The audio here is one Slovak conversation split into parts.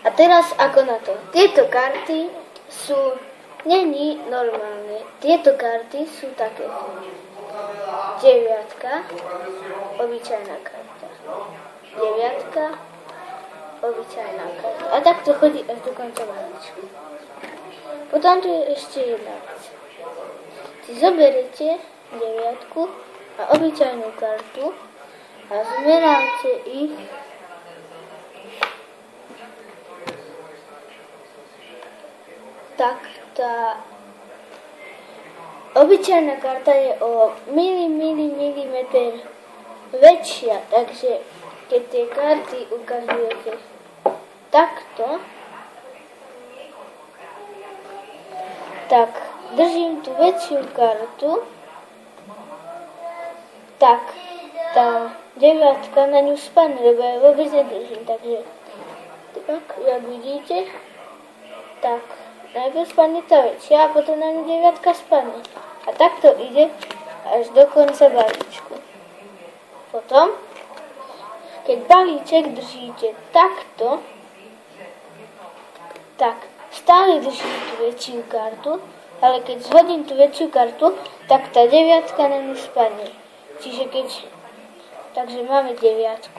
A teraz ako na to? Tieto karty není normálne. Tieto karty sú také. 9, obyčajná karta. 9, obyčajná karta. A tak to chodí až do konca balíčku. Potom tu je ešte jedna vec. Si zoberiete 9 a obyčajnú kartu a zmeráte ich tak tá obyčajná karta je o milimeter väčšia, takže keď tie karty ukazujete takto, tak držím tú väčšiu kartu, tak tá 9 na ňu spadne, lebo ja vôbec nedržím, takže tak, jak vidíte, tak najprv spadne tá väčšia a potom na ňu 9 spadne. A takto ide až do konca balíčku. Potom, keď balíček držíte takto, tak stále držím tú väčšiu kartu, ale keď zhodím tú väčšiu kartu, tak tá 9 na ňu spadne. Čiže takže máme 9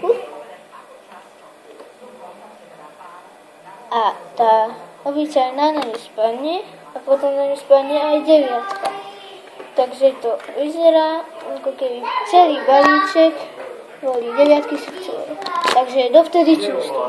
a tá obyčajná na ňu spadne a potom na ňu spadne aj 9. Takže to vyzerá, ako keby celý balíček boli 9 sú celé. Takže dovtedy čusto.